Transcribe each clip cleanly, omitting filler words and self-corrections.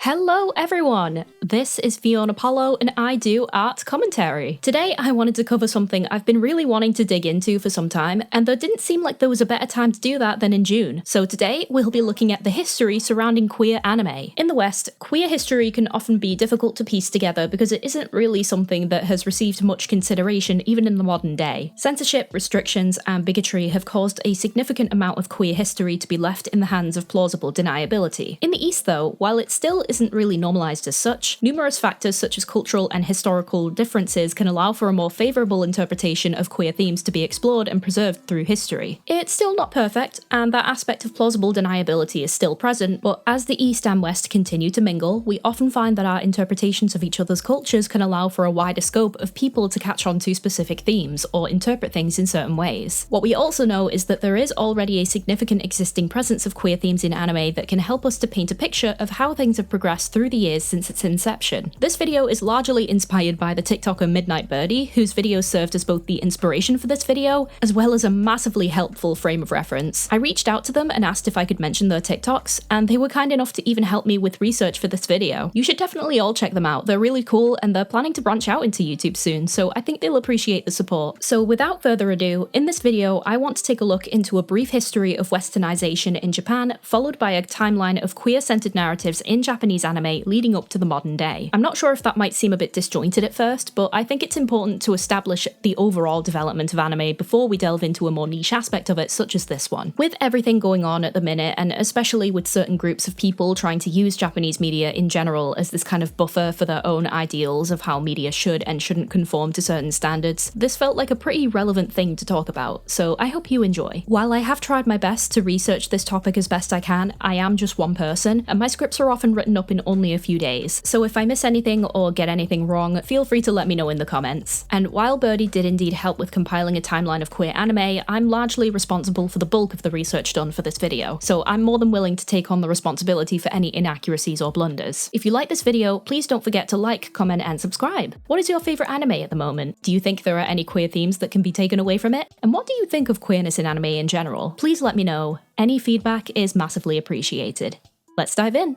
Hello everyone! This is Fionapollo and I do art commentary. Today I wanted to cover something I've been really wanting to dig into for some time, and there didn't seem like there was a better time to do that than in June. So today we'll be looking at the history surrounding queer anime. In the West, queer history can often be difficult to piece together because it isn't really something that has received much consideration even in the modern day. Censorship, restrictions, and bigotry have caused a significant amount of queer history to be left in the hands of plausible deniability. In the East though, while it still isn't really normalized as such, numerous factors such as cultural and historical differences can allow for a more favorable interpretation of queer themes to be explored and preserved through history. It's still not perfect, and that aspect of plausible deniability is still present, but as the East and West continue to mingle, we often find that our interpretations of each other's cultures can allow for a wider scope of people to catch on to specific themes or interpret things in certain ways. What we also know is that there is already a significant existing presence of queer themes in anime that can help us to paint a picture of how things have progressed through the years since its inception. This video is largely inspired by the TikToker Midnight Birdie, whose video served as both the inspiration for this video, as well as a massively helpful frame of reference. I reached out to them and asked if I could mention their TikToks, and they were kind enough to even help me with research for this video. You should definitely all check them out, they're really cool and they're planning to branch out into YouTube soon, so I think they'll appreciate the support. So without further ado, in this video I want to take a look into a brief history of westernization in Japan, followed by a timeline of queer-centered narratives in Japanese anime leading up to the modern day. I'm not sure if that might seem a bit disjointed at first, but I think it's important to establish the overall development of anime before we delve into a more niche aspect of it, such as this one. With everything going on at the minute, and especially with certain groups of people trying to use Japanese media in general as this kind of buffer for their own ideals of how media should and shouldn't conform to certain standards, this felt like a pretty relevant thing to talk about, so I hope you enjoy. While I have tried my best to research this topic as best I can, I am just one person, and my scripts are often written up in only a few days, so if I miss anything or get anything wrong, feel free to let me know in the comments. And while Birdie did indeed help with compiling a timeline of queer anime, I'm largely responsible for the bulk of the research done for this video, so I'm more than willing to take on the responsibility for any inaccuracies or blunders. If you like this video, please don't forget to like, comment, and subscribe. What is your favourite anime at the moment? Do you think there are any queer themes that can be taken away from it? And what do you think of queerness in anime in general? Please let me know. Any feedback is massively appreciated. Let's dive in!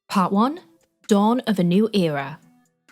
Part 1. Dawn of a New Era.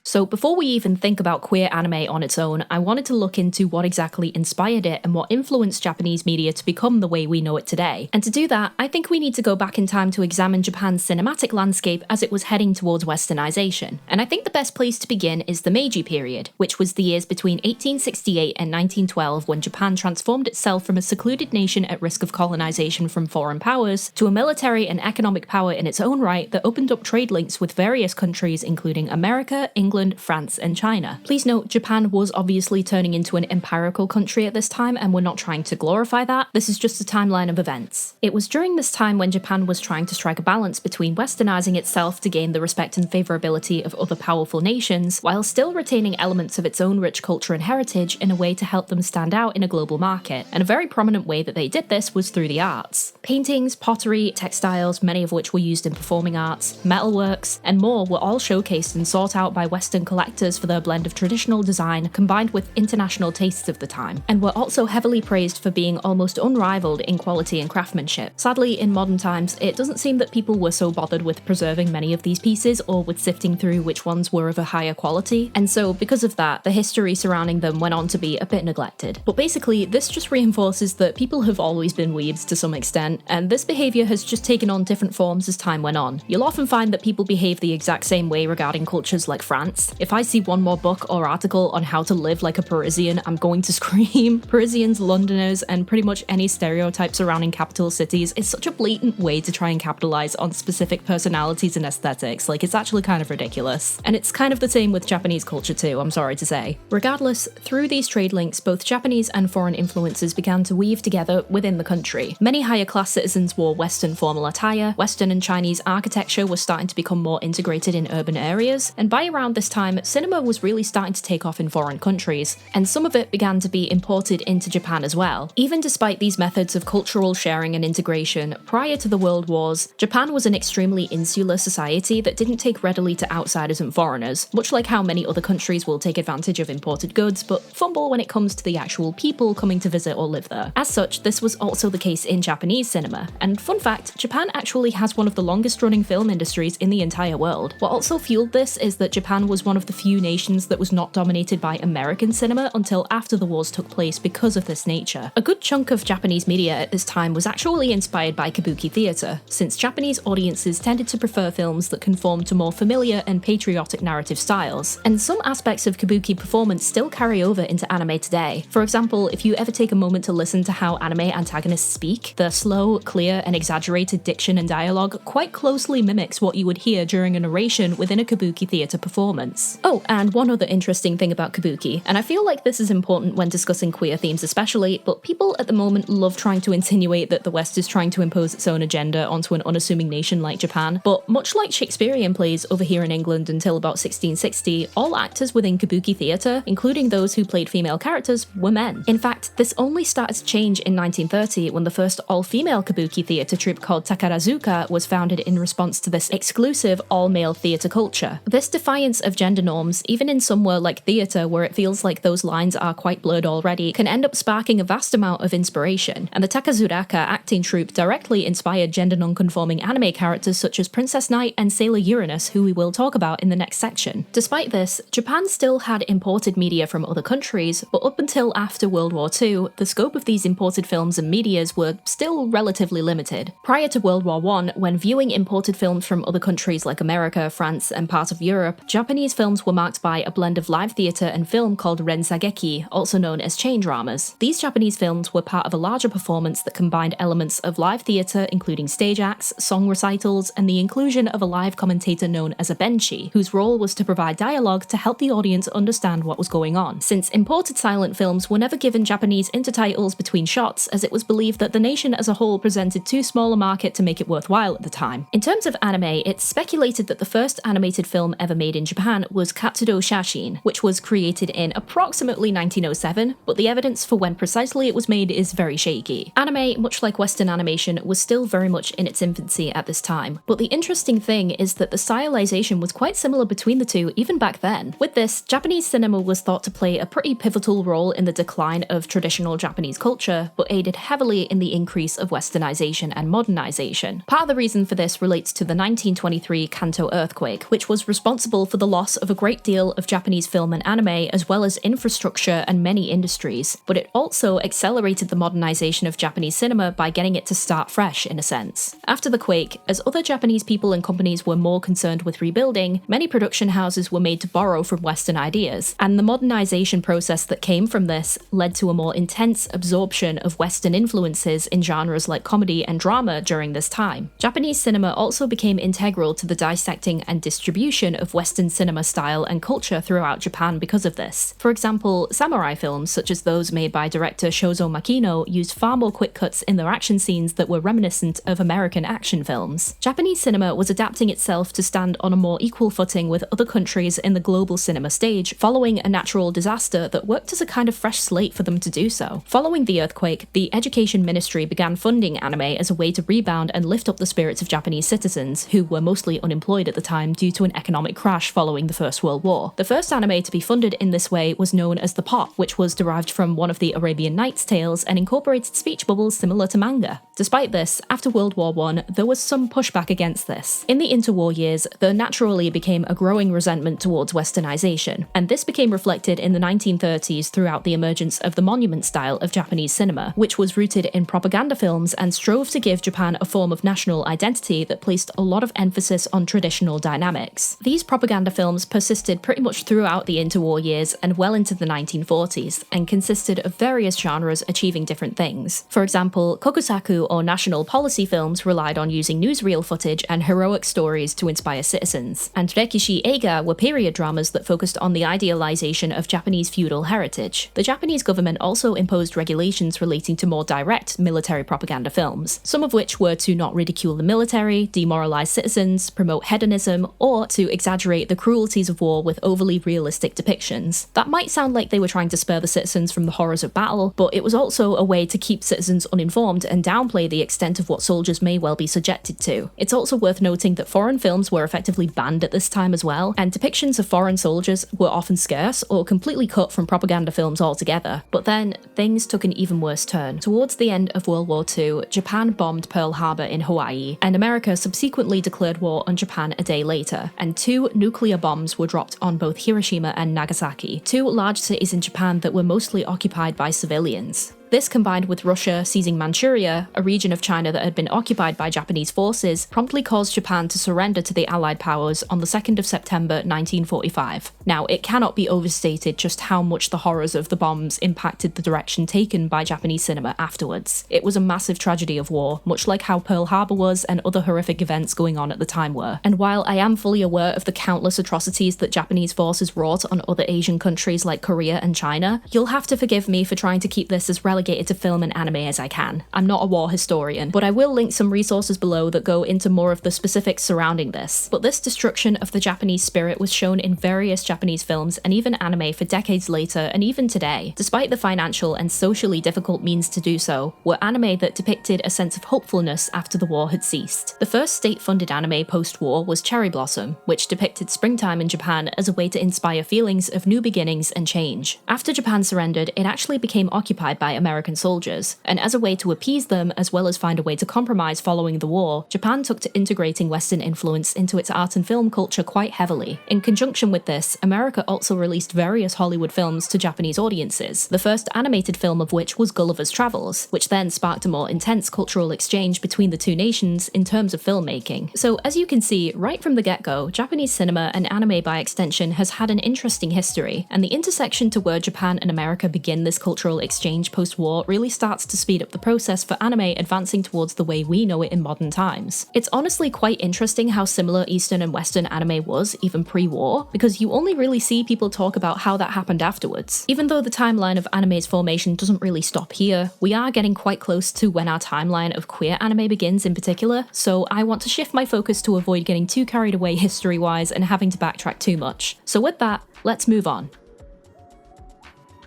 So before we even think about queer anime on its own, I wanted to look into what exactly inspired it and what influenced Japanese media to become the way we know it today. And to do that, I think we need to go back in time to examine Japan's cinematic landscape as it was heading towards westernization. And I think the best place to begin is the Meiji period, which was the years between 1868 and 1912 when Japan transformed itself from a secluded nation at risk of colonization from foreign powers to a military and economic power in its own right that opened up trade links with various countries including America, England, France, and China. Please note, Japan was obviously turning into an empirical country at this time, and we're not trying to glorify that. This is just a timeline of events. It was during this time when Japan was trying to strike a balance between westernizing itself to gain the respect and favorability of other powerful nations, while still retaining elements of its own rich culture and heritage in a way to help them stand out in a global market. And a very prominent way that they did this was through the arts. Paintings, pottery, textiles, many of which were used in performing arts, metalworks, and more were all showcased and sought out by Western collectors for their blend of traditional design combined with international tastes of the time, and were also heavily praised for being almost unrivaled in quality and craftsmanship. Sadly, in modern times, it doesn't seem that people were so bothered with preserving many of these pieces or with sifting through which ones were of a higher quality, and so because of that, the history surrounding them went on to be a bit neglected. But basically, this just reinforces that people have always been weebs to some extent, and this behaviour has just taken on different forms as time went on. You'll often find that people behave the exact same way regarding cultures like France. If I see one more book or article on how to live like a Parisian, I'm going to scream. Parisians, Londoners, and pretty much any stereotype surrounding capital cities is such a blatant way to try and capitalize on specific personalities and aesthetics, like it's actually kind of ridiculous. And it's kind of the same with Japanese culture too, I'm sorry to say. Regardless, through these trade links, both Japanese and foreign influences began to weave together within the country. Many higher class citizens wore Western formal attire, Western and Chinese architecture was starting to become more integrated in urban areas, and by around this this time, cinema was really starting to take off in foreign countries, and some of it began to be imported into Japan as well. Even despite these methods of cultural sharing and integration, prior to the World Wars, Japan was an extremely insular society that didn't take readily to outsiders and foreigners, much like how many other countries will take advantage of imported goods, but fumble when it comes to the actual people coming to visit or live there. As such, this was also the case in Japanese cinema, and fun fact, Japan actually has one of the longest running film industries in the entire world. What also fueled this is that Japan was one of the few nations that was not dominated by American cinema until after the wars took place because of this nature. A good chunk of Japanese media at this time was actually inspired by kabuki theatre, since Japanese audiences tended to prefer films that conform to more familiar and patriotic narrative styles, and some aspects of kabuki performance still carry over into anime today. For example, if you ever take a moment to listen to how anime antagonists speak, their slow, clear, and exaggerated diction and dialogue quite closely mimics what you would hear during a narration within a kabuki theatre performance. Oh, and one other interesting thing about kabuki, and I feel like this is important when discussing queer themes especially, but people at the moment love trying to insinuate that the West is trying to impose its own agenda onto an unassuming nation like Japan, but much like Shakespearean plays over here in England until about 1660, all actors within kabuki theatre, including those who played female characters, were men. In fact, this only started to change in 1930 when the first all-female kabuki theatre troupe called Takarazuka was founded in response to this exclusive all-male theatre culture. This defiance of gender norms, even in somewhere like theatre where it feels like those lines are quite blurred already, can end up sparking a vast amount of inspiration, and the Takazuraka acting troupe directly inspired gender non-conforming anime characters such as Princess Knight and Sailor Uranus, who we will talk about in the next section. Despite this, Japan still had imported media from other countries, but up until after World War II, the scope of these imported films and medias were still relatively limited. Prior to World War I, when viewing imported films from other countries like America, France, and part of Europe, Japanese films were marked by a blend of live theatre and film called rensageki, also known as chain dramas. These Japanese films were part of a larger performance that combined elements of live theatre, including stage acts, song recitals, and the inclusion of a live commentator known as a benchi, whose role was to provide dialogue to help the audience understand what was going on. Since imported silent films were never given Japanese intertitles between shots, as it was believed that the nation as a whole presented too small a market to make it worthwhile at the time. In terms of anime, it's speculated that the first animated film ever made in Japan was Katsudo Shashin, which was created in approximately 1907, but the evidence for when precisely it was made is very shaky. Anime, much like Western animation, was still very much in its infancy at this time, but the interesting thing is that the stylization was quite similar between the two even back then. With this, Japanese cinema was thought to play a pretty pivotal role in the decline of traditional Japanese culture, but aided heavily in the increase of westernization and modernization. Part of the reason for this relates to the 1923 Kanto earthquake, which was responsible for the loss of a great deal of Japanese film and anime, as well as infrastructure and many industries, but it also accelerated the modernization of Japanese cinema by getting it to start fresh, in a sense. After the quake, as other Japanese people and companies were more concerned with rebuilding, many production houses were made to borrow from Western ideas, and the modernization process that came from this led to a more intense absorption of Western influences in genres like comedy and drama during this time. Japanese cinema also became integral to the dissecting and distribution of Western cinema style and culture throughout Japan because of this. For example, samurai films, such as those made by director Shozo Makino, used far more quick cuts in their action scenes that were reminiscent of American action films. Japanese cinema was adapting itself to stand on a more equal footing with other countries in the global cinema stage, following a natural disaster that worked as a kind of fresh slate for them to do so. Following the earthquake, the Education Ministry began funding anime as a way to rebound and lift up the spirits of Japanese citizens, who were mostly unemployed at the time due to an economic crash following the First World War. The first anime to be funded in this way was known as the Pot, which was derived from one of the Arabian Nights tales and incorporated speech bubbles similar to manga. Despite this, after World War I, there was some pushback against this. In the interwar years, there naturally became a growing resentment towards westernization, and this became reflected in the 1930s throughout the emergence of the monument style of Japanese cinema, which was rooted in propaganda films and strove to give Japan a form of national identity that placed a lot of emphasis on traditional dynamics. These propaganda films persisted pretty much throughout the interwar years and well into the 1940s, and consisted of various genres achieving different things. For example, kokusaku or national policy films relied on using newsreel footage and heroic stories to inspire citizens, and rekishi eiga were period dramas that focused on the idealization of Japanese feudal heritage. The Japanese government also imposed regulations relating to more direct military propaganda films, some of which were to not ridicule the military, demoralize citizens, promote hedonism, or to exaggerate the cruel cruelties of war with overly realistic depictions. That might sound like they were trying to spare the citizens from the horrors of battle, but it was also a way to keep citizens uninformed and downplay the extent of what soldiers may well be subjected to. It's also worth noting that foreign films were effectively banned at this time as well, and depictions of foreign soldiers were often scarce or completely cut from propaganda films altogether. But then, things took an even worse turn. Towards the end of World War II, Japan bombed Pearl Harbor in Hawaii, and America subsequently declared war on Japan a day later, and 2 nuclear bombs were dropped on both Hiroshima and Nagasaki, 2 large cities in Japan that were mostly occupied by civilians. This, combined with Russia seizing Manchuria, a region of China that had been occupied by Japanese forces, promptly caused Japan to surrender to the Allied powers on the 2nd of September 1945. Now, it cannot be overstated just how much the horrors of the bombs impacted the direction taken by Japanese cinema afterwards. It was a massive tragedy of war, much like how Pearl Harbor was and other horrific events going on at the time were. And while I am fully aware of the countless atrocities that Japanese forces wrought on other Asian countries like Korea and China, you'll have to forgive me for trying to keep this as relegated to film and anime as I can. I'm not a war historian, but I will link some resources below that go into more of the specifics surrounding this. But this destruction of the Japanese spirit was shown in various Japanese films and even anime for decades later and even today. Despite the financial and socially difficult means to do so, were anime that depicted a sense of hopefulness after the war had ceased. The first state-funded anime post-war was Cherry Blossom, which depicted springtime in Japan as a way to inspire feelings of new beginnings and change. After Japan surrendered, it actually became occupied by American soldiers, and as a way to appease them as well as find a way to compromise following the war, Japan took to integrating Western influence into its art and film culture quite heavily. In conjunction with this, America also released various Hollywood films to Japanese audiences, the first animated film of which was Gulliver's Travels, which then sparked a more intense cultural exchange between the 2 nations in terms of filmmaking. So as you can see, right from the get-go, Japanese cinema and anime by extension has had an interesting history, and the intersection to where Japan and America begin this cultural exchange post-war really starts to speed up the process for anime advancing towards the way we know it in modern times. It's honestly quite interesting how similar Eastern and Western anime was, even pre-war, because you only really see people talk about how that happened afterwards. Even though the timeline of anime's formation doesn't really stop here, we are getting quite close to when our timeline of queer anime begins in particular, so I want to shift my focus to avoid getting too carried away history-wise and having to backtrack too much. So with that, let's move on.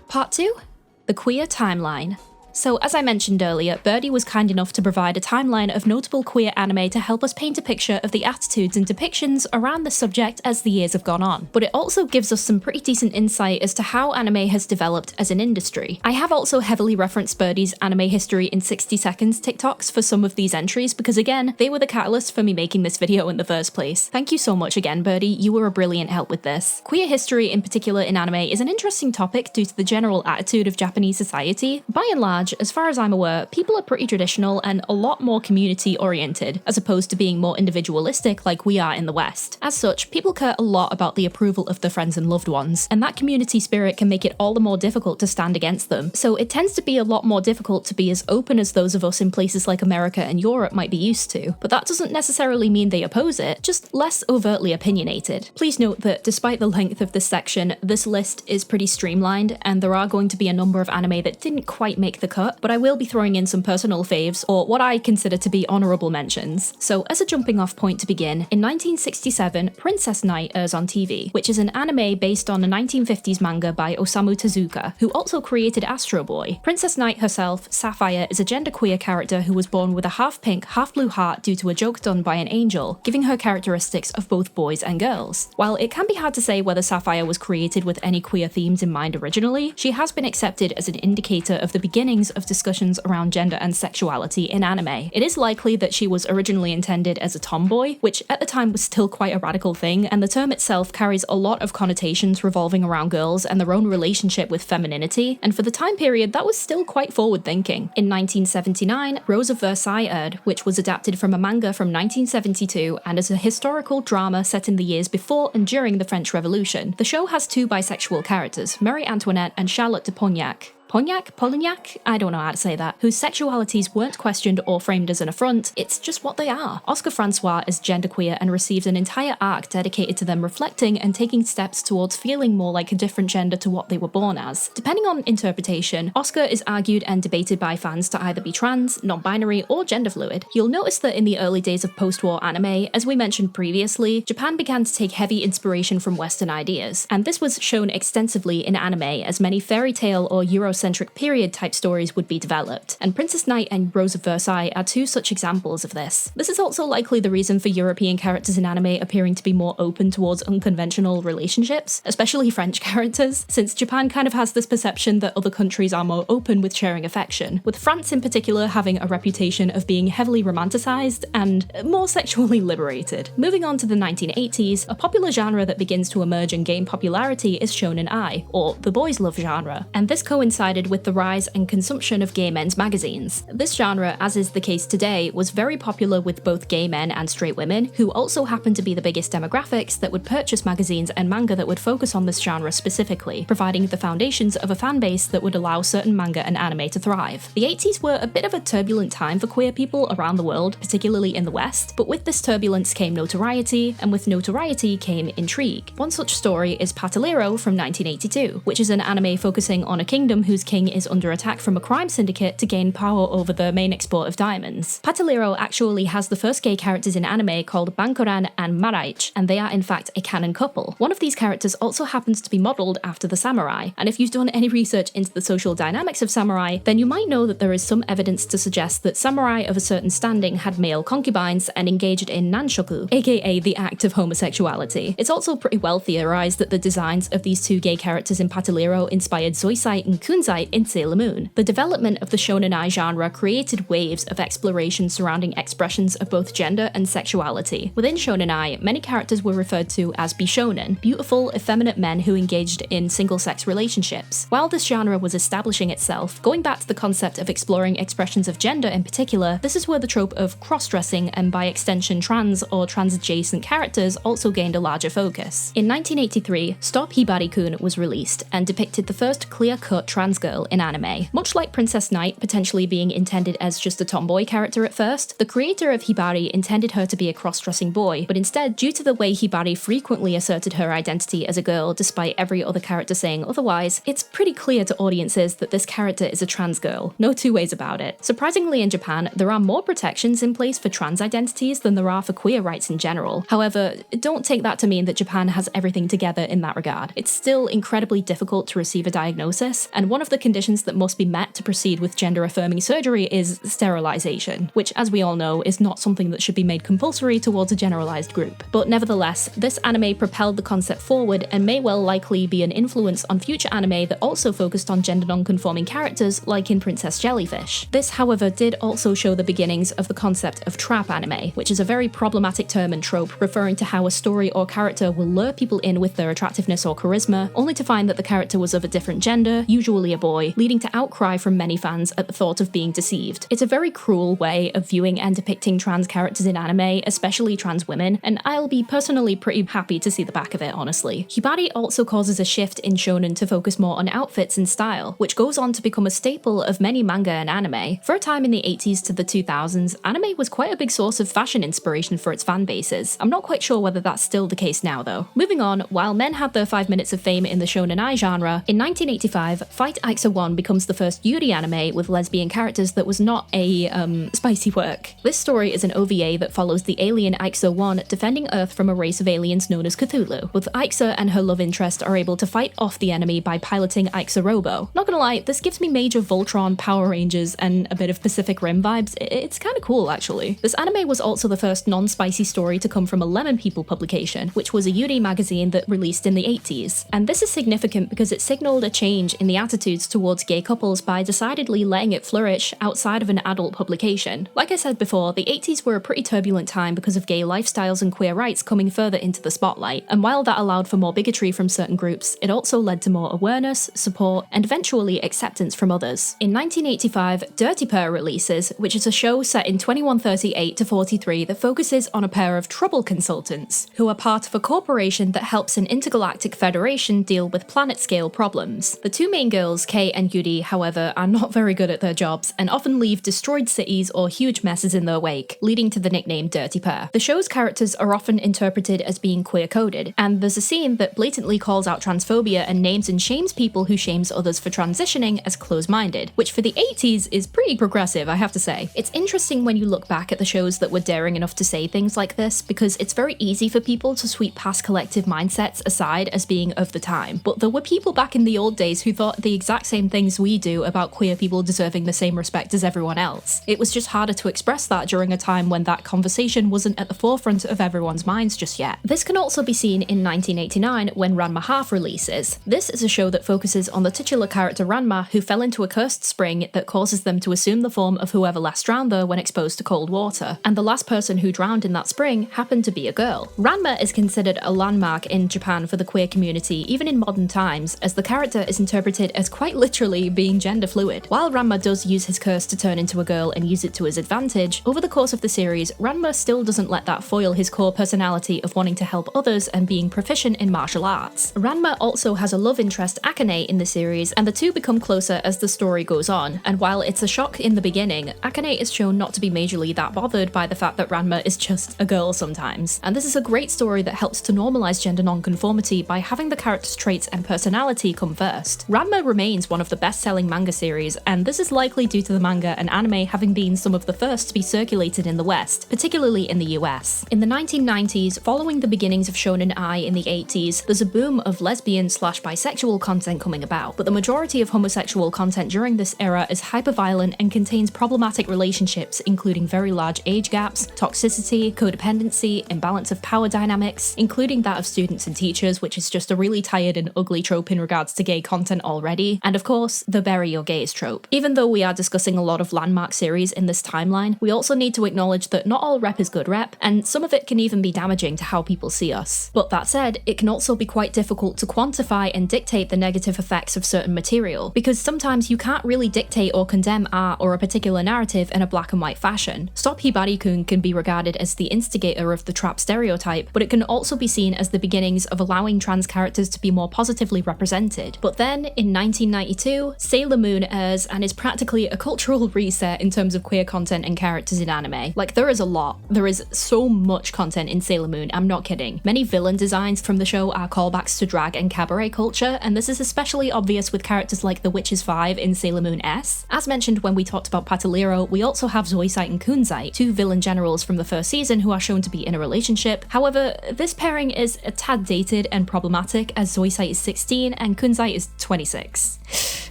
Part 2? The queer timeline. So, as I mentioned earlier, Birdie was kind enough to provide a timeline of notable queer anime to help us paint a picture of the attitudes and depictions around the subject as the years have gone on. But it also gives us some pretty decent insight as to how anime has developed as an industry. I have also heavily referenced Birdie's anime history in 60 seconds TikToks for some of these entries because again, they were the catalyst for me making this video in the first place. Thank you so much again, Birdie, you were a brilliant help with this. Queer history in particular in anime is an interesting topic due to the general attitude of Japanese society. By and large, as far as I'm aware, people are pretty traditional and a lot more community-oriented, as opposed to being more individualistic like we are in the West. As such, people care a lot about the approval of their friends and loved ones, and that community spirit can make it all the more difficult to stand against them. So it tends to be a lot more difficult to be as open as those of us in places like America and Europe might be used to, but that doesn't necessarily mean they oppose it, just less overtly opinionated. Please note that despite the length of this section, this list is pretty streamlined, and there are going to be a number of anime that didn't quite make the cut, but I will be throwing in some personal faves, or what I consider to be honourable mentions. So as a jumping off point to begin, in 1967, Princess Knight airs on TV, which is an anime based on a 1950s manga by Osamu Tezuka, who also created Astro Boy. Princess Knight herself, Sapphire, is a genderqueer character who was born with a half-pink, half-blue heart due to a joke done by an angel, giving her characteristics of both boys and girls. While it can be hard to say whether Sapphire was created with any queer themes in mind originally, she has been accepted as an indicator of the beginnings of discussions around gender and sexuality in anime. It is likely that she was originally intended as a tomboy, which at the time was still quite a radical thing, and the term itself carries a lot of connotations revolving around girls and their own relationship with femininity, and for the time period that was still quite forward-thinking. In 1979, Rose of Versailles aired, which was adapted from a manga from 1972 and is a historical drama set in the years before and during the French Revolution. The show has 2 bisexual characters, Marie Antoinette and Charlotte de Polignac. Polonyak? I don't know how to say that, whose sexualities weren't questioned or framed as an affront, it's just what they are. Oscar Francois is genderqueer and received an entire arc dedicated to them reflecting and taking steps towards feeling more like a different gender to what they were born as. Depending on interpretation, Oscar is argued and debated by fans to either be trans, non-binary, or gender fluid. You'll notice that in the early days of post-war anime, as we mentioned previously, Japan began to take heavy inspiration from Western ideas, and this was shown extensively in anime as many fairy tale or Eurocentric period type stories would be developed, and Princess Knight and Rose of Versailles are two such examples of this. This is also likely the reason for European characters in anime appearing to be more open towards unconventional relationships, especially French characters, since Japan kind of has this perception that other countries are more open with sharing affection, with France in particular having a reputation of being heavily romanticized and more sexually liberated. Moving on to the 1980s, a popular genre that begins to emerge and gain popularity is shonen ai, or the boys' love genre, and this coincided with the rise and consumption of gay men's magazines. This genre, as is the case today, was very popular with both gay men and straight women, who also happened to be the biggest demographics that would purchase magazines and manga that would focus on this genre specifically, providing the foundations of a fan base that would allow certain manga and anime to thrive. The 80s were a bit of a turbulent time for queer people around the world, particularly in the West, but with this turbulence came notoriety, and with notoriety came intrigue. One such story is Patallero from 1982, which is an anime focusing on a kingdom whose king is under attack from a crime syndicate to gain power over the main export of diamonds. Patallero actually has the first gay characters in anime called Bankoran and Maraiche, and they are in fact a canon couple. One of these characters also happens to be modelled after the samurai, and if you've done any research into the social dynamics of samurai, then you might know that there is some evidence to suggest that samurai of a certain standing had male concubines and engaged in nanshoku, aka the act of homosexuality. It's also pretty well theorized that the designs of these two gay characters in Patallero inspired Zoisite and Kunzite in Sailor Moon. The development of the shonen ai genre created waves of exploration surrounding expressions of both gender and sexuality. Within shonen ai, many characters were referred to as bishonen, beautiful, effeminate men who engaged in single-sex relationships. While this genre was establishing itself, going back to the concept of exploring expressions of gender in particular, this is where the trope of cross-dressing and by extension trans or trans-adjacent characters also gained a larger focus. In 1983, Stop Hibari-kun was released and depicted the first clear-cut trans girl in anime. Much like Princess Knight potentially being intended as just a tomboy character at first, the creator of Hibari intended her to be a cross-dressing boy, but instead, due to the way Hibari frequently asserted her identity as a girl despite every other character saying otherwise, it's pretty clear to audiences that this character is a trans girl. No two ways about it. Surprisingly, in Japan, there are more protections in place for trans identities than there are for queer rights in general. However, don't take that to mean that Japan has everything together in that regard. It's still incredibly difficult to receive a diagnosis, and one of the conditions that must be met to proceed with gender-affirming surgery is sterilization, which, as we all know, is not something that should be made compulsory towards a generalized group. But nevertheless, this anime propelled the concept forward and may well likely be an influence on future anime that also focused on gender non-conforming characters, like in Princess Jellyfish. This, however, did also show the beginnings of the concept of trap anime, which is a very problematic term and trope referring to how a story or character will lure people in with their attractiveness or charisma, only to find that the character was of a different gender, usually a boy, leading to outcry from many fans at the thought of being deceived. It's a very cruel way of viewing and depicting trans characters in anime, especially trans women, and I'll be personally pretty happy to see the back of it, honestly. Hibari also causes a shift in shonen to focus more on outfits and style, which goes on to become a staple of many manga and anime. For a time in the 80s to the 2000s, anime was quite a big source of fashion inspiration for its fan bases. I'm not quite sure whether that's still the case now though. Moving on, while men had their 5 minutes of fame in the shonen ai genre, in 1985, Fight Axa 1 becomes the first Yuri anime with lesbian characters that was not a, spicy work. This story is an OVA that follows the alien Axa 1 defending Earth from a race of aliens known as Cthulhu. Both Axa and her love interest are able to fight off the enemy by piloting Axa Robo. Not gonna lie, this gives me major Voltron, Power Rangers, and a bit of Pacific Rim vibes. It's kinda cool, actually. This anime was also the first non-spicy story to come from a Lemon People publication, which was a Yuri magazine that released in the 80s. And this is significant because it signaled a change in the attitudes towards gay couples by decidedly letting it flourish outside of an adult publication. Like I said before, the 80s were a pretty turbulent time because of gay lifestyles and queer rights coming further into the spotlight, and while that allowed for more bigotry from certain groups, it also led to more awareness, support, and eventually acceptance from others. In 1985, Dirty Pair releases, which is a show set in 2138 to 43 that focuses on a pair of trouble consultants, who are part of a corporation that helps an intergalactic federation deal with planet-scale problems. The two main girls, girls, Kei and Yuri, however, are not very good at their jobs and often leave destroyed cities or huge messes in their wake, leading to the nickname Dirty Pair. The show's characters are often interpreted as being queer-coded, and there's a scene that blatantly calls out transphobia and names and shames people who shames others for transitioning as close-minded, which for the 80s is pretty progressive, I have to say. It's interesting when you look back at the shows that were daring enough to say things like this, because it's very easy for people to sweep past collective mindsets aside as being of the time, but there were people back in the old days who thought the exact same things we do about queer people deserving the same respect as everyone else. It was just harder to express that during a time when that conversation wasn't at the forefront of everyone's minds just yet. This can also be seen in 1989 when Ranma Half releases. This is a show that focuses on the titular character Ranma, who fell into a cursed spring that causes them to assume the form of whoever last drowned there when exposed to cold water, and the last person who drowned in that spring happened to be a girl. Ranma is considered a landmark in Japan for the queer community even in modern times, as the character is interpreted as quite literally being gender fluid. While Ranma does use his curse to turn into a girl and use it to his advantage, over the course of the series, Ranma still doesn't let that foil his core personality of wanting to help others and being proficient in martial arts. Ranma also has a love interest, Akane, in the series, and the two become closer as the story goes on, and while it's a shock in the beginning, Akane is shown not to be majorly that bothered by the fact that Ranma is just a girl sometimes. And this is a great story that helps to normalize gender nonconformity by having the character's traits and personality come first. Ranma remains one of the best-selling manga series, and this is likely due to the manga and anime having been some of the first to be circulated in the West, particularly in the US. In the 1990s, following the beginnings of Shonen Ai in the 80s, there's a boom of lesbian/bisexual content coming about, but the majority of homosexual content during this era is hyper-violent and contains problematic relationships, including very large age gaps, toxicity, codependency, imbalance of power dynamics, including that of students and teachers, which is just a really tired and ugly trope in regards to gay content already, and of course, the bury your gays trope. Even though we are discussing a lot of landmark series in this timeline, we also need to acknowledge that not all rep is good rep, and some of it can even be damaging to how people see us. But that said, it can also be quite difficult to quantify and dictate the negative effects of certain material, because sometimes you can't really dictate or condemn art or a particular narrative in a black and white fashion. Stop Hibari-kun can be regarded as the instigator of the trap stereotype, but it can also be seen as the beginnings of allowing trans characters to be more positively represented. But then, in 1992, Sailor Moon airs and is practically a cultural reset in terms of queer content and characters in anime. Like, there is a lot. There is so much content in Sailor Moon, I'm not kidding. Many villain designs from the show are callbacks to drag and cabaret culture, and this is especially obvious with characters like the Witches 5 in Sailor Moon S. As mentioned when we talked about Pataliro, we also have Zoisite and Kunzite, two villain generals from the first season who are shown to be in a relationship. However, this pairing is a tad dated and problematic, as Zoisite is 16 and Kunzite is 26.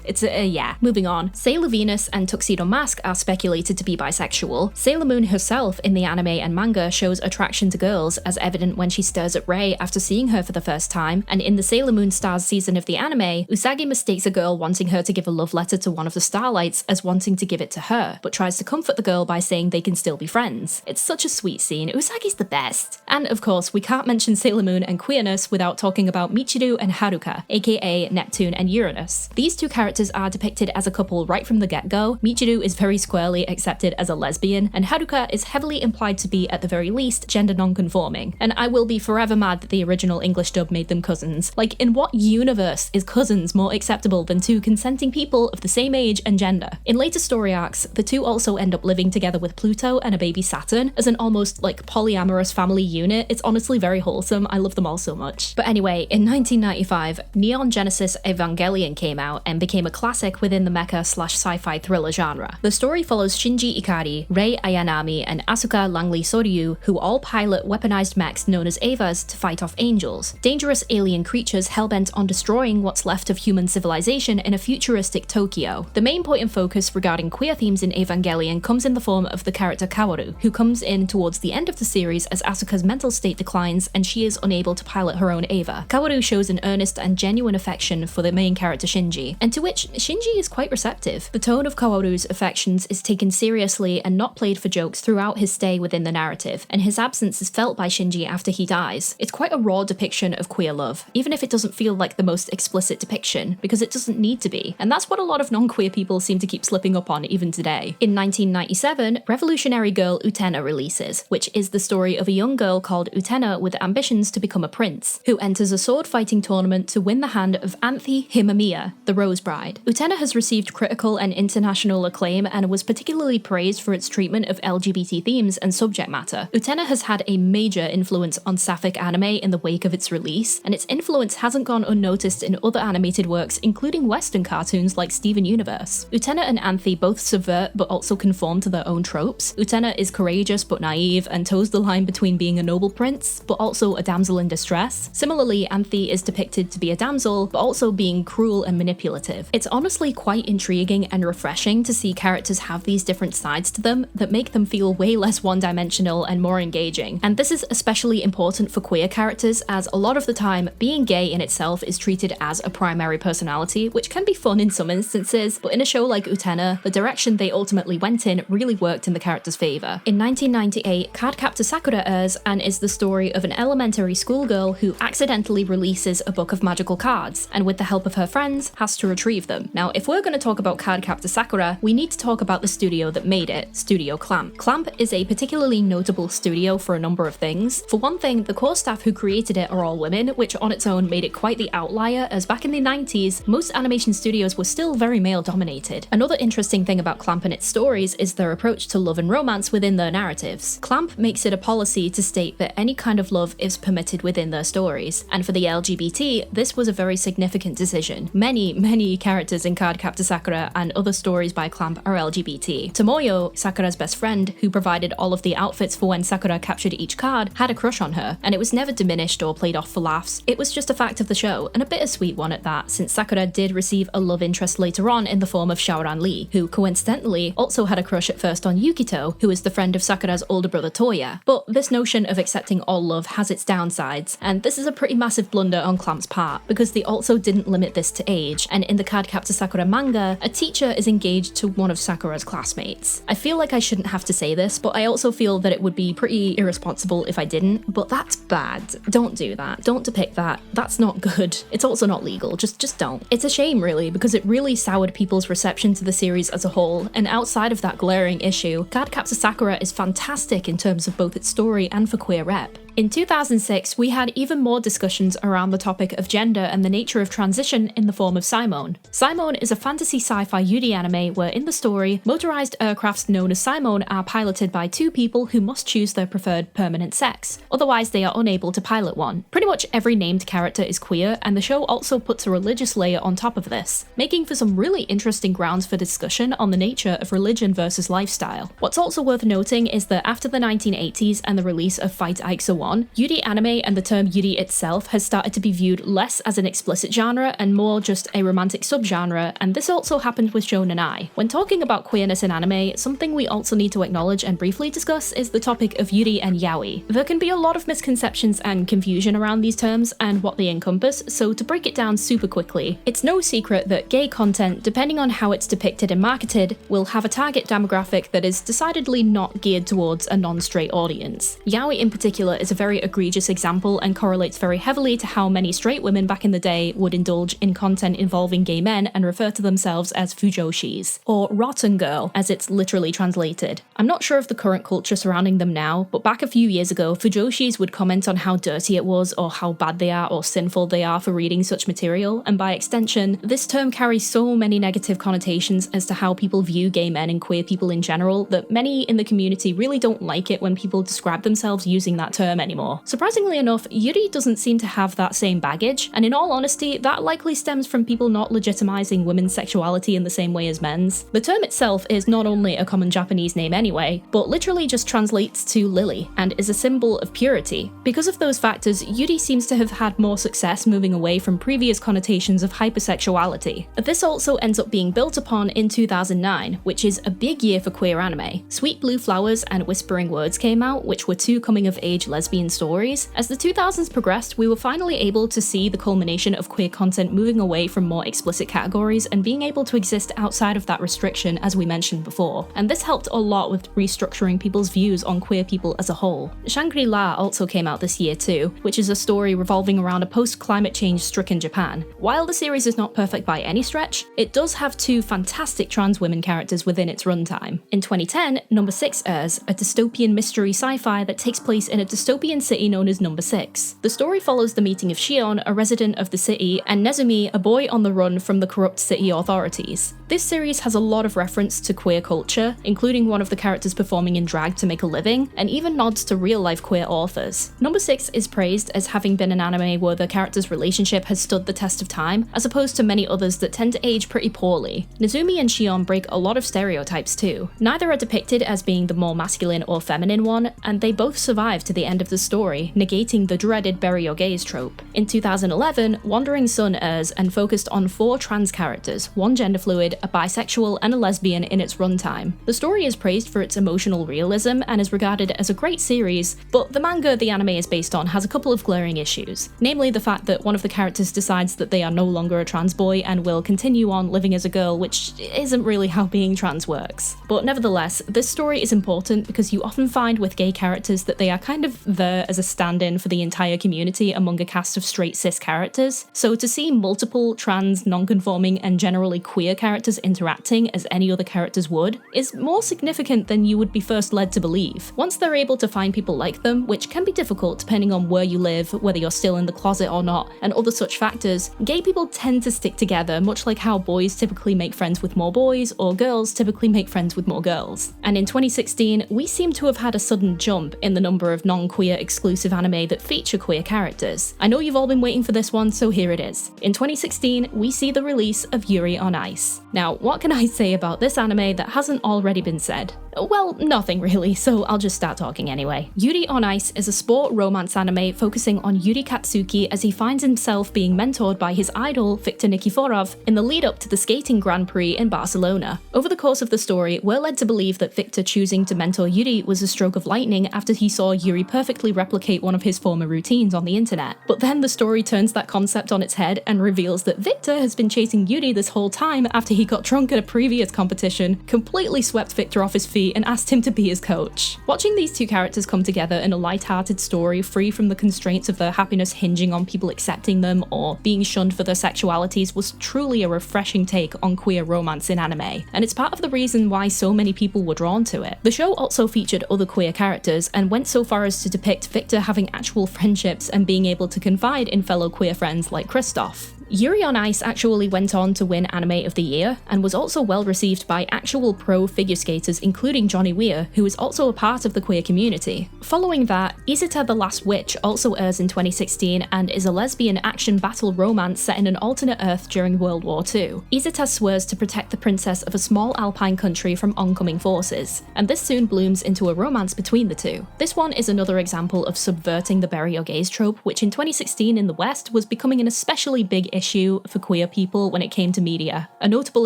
It's yeah. Moving on. Sailor Venus and Tuxedo Mask are speculated to be bisexual. Sailor Moon herself in the anime and manga shows attraction to girls, as evident when she stares at Rei after seeing her for the first time, and in the Sailor Moon Stars season of the anime, Usagi mistakes a girl wanting her to give a love letter to one of the Starlights as wanting to give it to her, but tries to comfort the girl by saying they can still be friends. It's such a sweet scene. Usagi's the best. And of course, we can't mention Sailor Moon and queerness without talking about Michiru and Haruka, aka Neptune and Uranus. These two characters are depicted as a couple right from the get-go. Michiru is very squarely accepted as a lesbian, and Haruka is heavily implied to be, at the very least, gender non-conforming. And I will be forever mad that the original English dub made them cousins. Like, in what universe is cousins more acceptable than two consenting people of the same age and gender? In later story arcs, the two also end up living together with Pluto and a baby Saturn as an almost, like, polyamorous family unit. It's honestly very wholesome. I love them all so much. But anyway, in 1995, Neon Genesis Evangelion came out and became a classic within the mecha/sci-fi thriller genre. The story follows Shinji Ikari, Rei Ayanami, and Asuka Langley Soryu, who all pilot weaponized mechs known as Evas to fight off angels, dangerous alien creatures hellbent on destroying what's left of human civilization in a futuristic Tokyo. The main point of focus regarding queer themes in Evangelion comes in the form of the character Kaworu, who comes in towards the end of the series as Asuka's mental state declines and she is unable to pilot her own Eva. Kaworu shows an earnest and genuine affection for the main character Shinji, and to which Shinji is quite receptive. The tone of Kaworu's affections is taken seriously and not played for jokes throughout his stay within the narrative, and his absence is felt by Shinji after he dies. It's quite a raw depiction of queer love, even if it doesn't feel like the most explicit depiction, because it doesn't need to be, and that's what a lot of non-queer people seem to keep slipping up on even today. In 1997, Revolutionary Girl Utena releases, which is the story of a young girl called Utena with ambitions to become a prince, who enters a sword fighting tournament to win the hand of Anthy Himamiya, the Rose Bride. ride. Utena has received critical and international acclaim and was particularly praised for its treatment of LGBT themes and subject matter. Utena has had a major influence on sapphic anime in the wake of its release, and its influence hasn't gone unnoticed in other animated works, including Western cartoons like Steven Universe. Utena and Anthy both subvert but also conform to their own tropes. Utena is courageous but naive and toes the line between being a noble prince but also a damsel in distress. Similarly, Anthy is depicted to be a damsel but also being cruel and manipulative. It's honestly quite intriguing and refreshing to see characters have these different sides to them that make them feel way less one-dimensional and more engaging. And this is especially important for queer characters, as a lot of the time, being gay in itself is treated as a primary personality, which can be fun in some instances, but in a show like Utena, the direction they ultimately went in really worked in the character's favour. In 1998, Cardcaptor Sakura airs and is the story of an elementary schoolgirl who accidentally releases a book of magical cards, and with the help of her friends, has to retrieve them. Now, if we're going to talk about Cardcaptor Sakura, we need to talk about the studio that made it, Studio Clamp. Clamp is a particularly notable studio for a number of things. For one thing, the core staff who created it are all women, which on its own made it quite the outlier, as back in the 90s, most animation studios were still very male-dominated. Another interesting thing about Clamp and its stories is their approach to love and romance within their narratives. Clamp makes it a policy to state that any kind of love is permitted within their stories, and for the LGBT, this was a very significant decision. Many characters in Cardcaptor Sakura and other stories by Clamp are LGBT. Tomoyo, Sakura's best friend, who provided all of the outfits for when Sakura captured each card, had a crush on her, and it was never diminished or played off for laughs. It was just a fact of the show, and a bittersweet one at that, since Sakura did receive a love interest later on in the form of Xiaoran Li, who coincidentally also had a crush at first on Yukito, who is the friend of Sakura's older brother Toya. But this notion of accepting all love has its downsides, and this is a pretty massive blunder on Clamp's part, because they also didn't limit this to age, and in the Cardcaptor Sakura manga, a teacher is engaged to one of Sakura's classmates. I feel like I shouldn't have to say this, but I also feel that it would be pretty irresponsible if I didn't, but that's bad. Don't do that. Don't depict that. That's not good. It's also not legal. Just don't. It's a shame, really, because it really soured people's reception to the series as a whole, and outside of that glaring issue, Cardcaptor Sakura is fantastic in terms of both its story and for queer rep. In 2006, we had even more discussions around the topic of gender and the nature of transition in the form of Simone. Simone is a fantasy sci-fi Yuri anime where in the story, motorized aircrafts known as Simone are piloted by two people who must choose their preferred permanent sex, otherwise they are unable to pilot one. Pretty much every named character is queer, and the show also puts a religious layer on top of this, making for some really interesting grounds for discussion on the nature of religion versus lifestyle. What's also worth noting is that after the 1980s and the release of Fight Ikeso 1, Yuri anime and the term Yuri itself has started to be viewed less as an explicit genre and more just a romantic subgenre, and this also happened with Shonen Ai. When talking about queerness in anime, something we also need to acknowledge and briefly discuss is the topic of Yuri and Yaoi. There can be a lot of misconceptions and confusion around these terms and what they encompass, so to break it down super quickly, it's no secret that gay content, depending on how it's depicted and marketed, will have a target demographic that is decidedly not geared towards a non-straight audience. Yaoi in particular is a very egregious example and correlates very heavily to how many straight women back in the day would indulge in content involving gay men and refer to themselves as fujoshis, or rotten girl, as it's literally translated. I'm not sure of the current culture surrounding them now, but back a few years ago, fujoshis would comment on how dirty it was or how bad they are or sinful they are for reading such material, and by extension, this term carries so many negative connotations as to how people view gay men and queer people in general that many in the community really don't like it when people describe themselves using that term anymore. Surprisingly enough, Yuri doesn't seem to have that same baggage, and in all honesty, that likely stems from people not legitimizing women's sexuality in the same way as men's. The term itself is not only a common Japanese name anyway, but literally just translates to lily, and is a symbol of purity. Because of those factors, Yuri seems to have had more success moving away from previous connotations of hypersexuality. This also ends up being built upon in 2009, which is a big year for queer anime. Sweet Blue Flowers and Whispering Words came out, which were two coming-of-age lesbian stories. As the 2000s progressed, we were finally able to see the culmination of queer content moving away from more explicit categories and being able to exist outside of that restriction, as we mentioned before, and this helped a lot with restructuring people's views on queer people as a whole. Shangri-La also came out this year too, which is a story revolving around a post-climate change stricken Japan. While the series is not perfect by any stretch, it does have two fantastic trans women characters within its runtime. In 2010, Number 6 airs, a dystopian mystery sci-fi that takes place in a dystopian dystopian city known as Number 6. The story follows the meeting of Shion, a resident of the city, and Nezumi, a boy on the run from the corrupt city authorities. This series has a lot of reference to queer culture, including one of the characters performing in drag to make a living, and even nods to real-life queer authors. Number 6 is praised as having been an anime where the character's relationship has stood the test of time, as opposed to many others that tend to age pretty poorly. Nezumi and Shion break a lot of stereotypes too. Neither are depicted as being the more masculine or feminine one, and they both survive to the end of the story, negating the dreaded bury your gaze trope. In 2011, Wandering Sun airs and focused on 4 trans characters, one gender fluid, a bisexual, and a lesbian in its runtime. The story is praised for its emotional realism and is regarded as a great series, but the manga the anime is based on has a couple of glaring issues, namely the fact that one of the characters decides that they are no longer a trans boy and will continue on living as a girl, which isn't really how being trans works. But nevertheless, this story is important because you often find with gay characters that they are kind of there as a stand-in for the entire community among a cast of straight cis characters, so to see multiple trans, non-conforming, and generally queer characters interacting as any other characters would is more significant than you would be first led to believe. Once they're able to find people like them, which can be difficult depending on where you live, whether you're still in the closet or not, and other such factors, gay people tend to stick together, much like how boys typically make friends with more boys, or girls typically make friends with more girls. And in 2016, we seem to have had a sudden jump in the number of non-queer exclusive anime that feature queer characters. I know you've all been waiting for this one, so here it is. In 2016, we see the release of Yuri on Ice. Now, what can I say about this anime that hasn't already been said? Well, nothing really, so I'll just start talking anyway. Yuri on Ice is a sport romance anime focusing on Yuri Katsuki as he finds himself being mentored by his idol, Viktor Nikiforov, in the lead up to the skating Grand Prix in Barcelona. Over the course of the story, we're led to believe that Viktor choosing to mentor Yuri was a stroke of lightning after he saw Yuri perfectly replicate one of his former routines on the internet. But then the story turns that concept on its head and reveals that Viktor has been chasing Yuri this whole time after he got drunk at a previous competition, completely swept Viktor off his feet, and asked him to be his coach. Watching these two characters come together in a light-hearted story free from the constraints of their happiness hinging on people accepting them or being shunned for their sexualities was truly a refreshing take on queer romance in anime, and it's part of the reason why so many people were drawn to it. The show also featured other queer characters and went so far as to depict Viktor having actual friendships and being able to confide in fellow queer friends like Kristoff. Yuri on Ice actually went on to win Anime of the Year, and was also well received by actual pro figure skaters including Johnny Weir, who is also a part of the queer community. Following that, Izuta the Last Witch also airs in 2016 and is a lesbian action battle romance set in an alternate Earth during World War II. Izuta swears to protect the princess of a small alpine country from oncoming forces, and this soon blooms into a romance between the two. This one is another example of subverting the bury your gaze trope, which in 2016 in the West was becoming an especially big issue for queer people when it came to media, a notable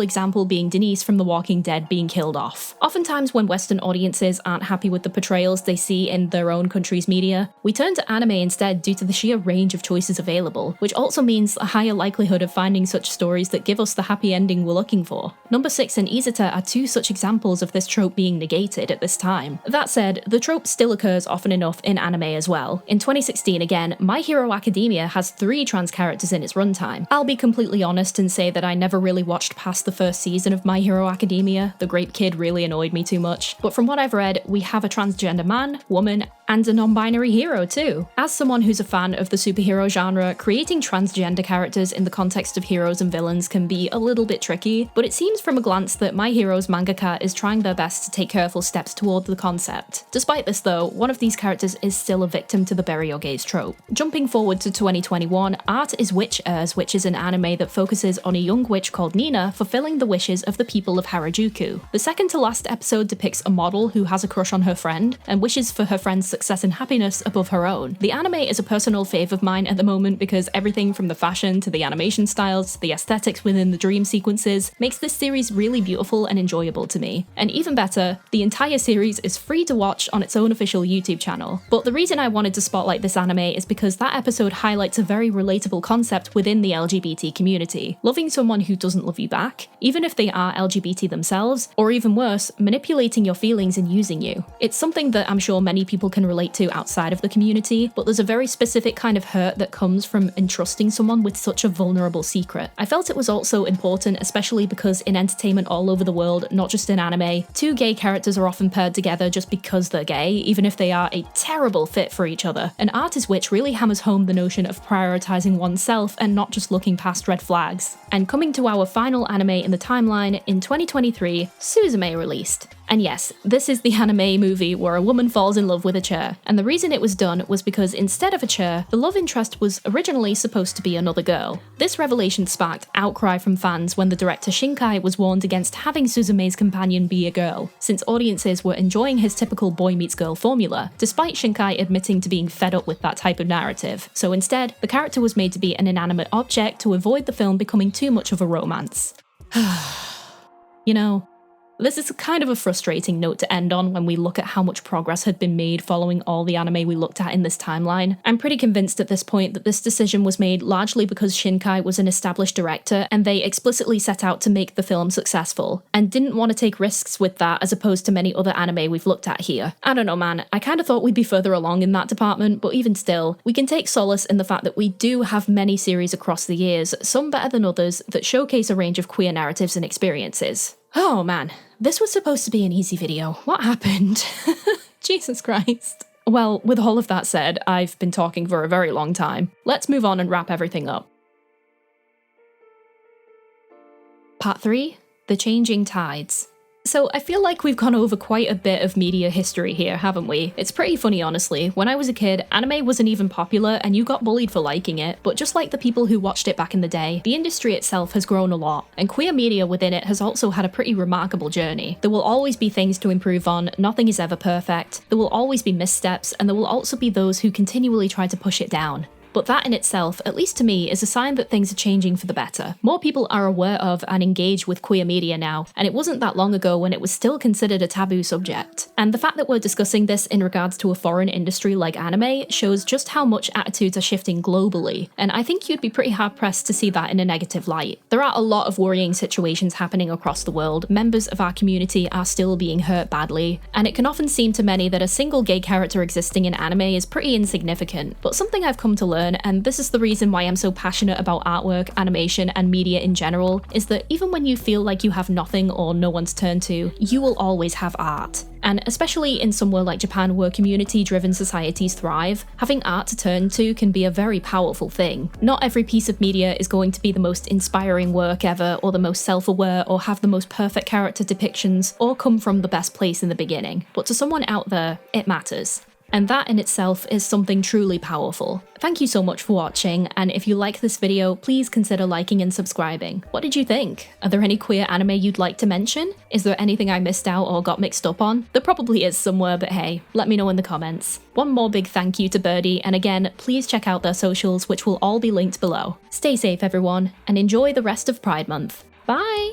example being Denise from The Walking Dead being killed off. Oftentimes when Western audiences aren't happy with the portrayals they see in their own country's media, we turn to anime instead due to the sheer range of choices available, which also means a higher likelihood of finding such stories that give us the happy ending we're looking for. Number 6 and Izuta are two such examples of this trope being negated at this time. That said, the trope still occurs often enough in anime as well. In 2016 again, My Hero Academia has 3 trans characters in its runtime. I'll be completely honest and say that I never really watched past the first season of My Hero Academia. The Grape Kid really annoyed me too much. But from what I've read, we have a transgender man, woman, and a non-binary hero too. As someone who's a fan of the superhero genre, creating transgender characters in the context of heroes and villains can be a little bit tricky, but it seems from a glance that My Hero's mangaka is trying their best to take careful steps toward the concept. Despite this though, one of these characters is still a victim to the bury your gaze trope. Jumping forward to 2021, Art is Witch Heirs, which is an anime that focuses on a young witch called Nina fulfilling the wishes of the people of Harajuku. The second to last episode depicts a model who has a crush on her friend and wishes for her friend's success and happiness above her own. The anime is a personal fave of mine at the moment because everything from the fashion to the animation styles to the aesthetics within the dream sequences makes this series really beautiful and enjoyable to me. And even better, the entire series is free to watch on its own official YouTube channel. But the reason I wanted to spotlight this anime is because that episode highlights a very relatable concept within the LGBT community. Loving someone who doesn't love you back, even if they are LGBT themselves, or even worse, manipulating your feelings and using you. It's something that I'm sure many people can relate to outside of the community, but there's a very specific kind of hurt that comes from entrusting someone with such a vulnerable secret. I felt it was also important, especially because in entertainment all over the world, not just in anime, two gay characters are often paired together just because they're gay, even if they are a terrible fit for each other. And Art is Witch really hammers home the notion of prioritizing oneself and not just looking past red flags. And coming to our final anime in the timeline, in 2023, Suzume released. And yes, this is the anime movie where a woman falls in love with a chair. And the reason it was done was because instead of a chair, the love interest was originally supposed to be another girl. This revelation sparked outcry from fans when the director Shinkai was warned against having Suzume's companion be a girl, since audiences were enjoying his typical boy meets girl formula, despite Shinkai admitting to being fed up with that type of narrative. So instead, the character was made to be an inanimate object to avoid the film becoming too much of a romance. You know, this is kind of a frustrating note to end on when we look at how much progress had been made following all the anime we looked at in this timeline. I'm pretty convinced at this point that this decision was made largely because Shinkai was an established director and they explicitly set out to make the film successful, and didn't want to take risks with that as opposed to many other anime we've looked at here. I don't know man, I kind of thought we'd be further along in that department, but even still, we can take solace in the fact that we do have many series across the years, some better than others, that showcase a range of queer narratives and experiences. Oh man, this was supposed to be an easy video. What happened? Jesus Christ. Well, with all of that said, I've been talking for a very long time. Let's move on and wrap everything up. Part 3, The Changing Tides. So I feel like we've gone over quite a bit of media history here, haven't we? It's pretty funny honestly. When I was a kid, anime wasn't even popular and you got bullied for liking it, but just like the people who watched it back in the day, the industry itself has grown a lot, and queer media within it has also had a pretty remarkable journey. There will always be things to improve on, nothing is ever perfect, there will always be missteps, and there will also be those who continually try to push it down. But that in itself, at least to me, is a sign that things are changing for the better. More people are aware of and engage with queer media now, and it wasn't that long ago when it was still considered a taboo subject. And the fact that we're discussing this in regards to a foreign industry like anime shows just how much attitudes are shifting globally, and I think you'd be pretty hard-pressed to see that in a negative light. There are a lot of worrying situations happening across the world, members of our community are still being hurt badly, and it can often seem to many that a single gay character existing in anime is pretty insignificant, but something I've come to learn, and this is the reason why I'm so passionate about artwork, animation, and media in general, is that even when you feel like you have nothing or no one's turn to, you will always have art. And especially in somewhere like Japan where community-driven societies thrive, having art to turn to can be a very powerful thing. Not every piece of media is going to be the most inspiring work ever, or the most self-aware, or have the most perfect character depictions, or come from the best place in the beginning. But to someone out there, it matters. And that in itself is something truly powerful. Thank you so much for watching, and if you like this video, please consider liking and subscribing. What did you think? Are there any queer anime you'd like to mention? Is there anything I missed out or got mixed up on? There probably is somewhere, but hey, let me know in the comments. One more big thank you to Birdie, and again, please check out their socials, which will all be linked below. Stay safe everyone, and enjoy the rest of Pride Month. Bye!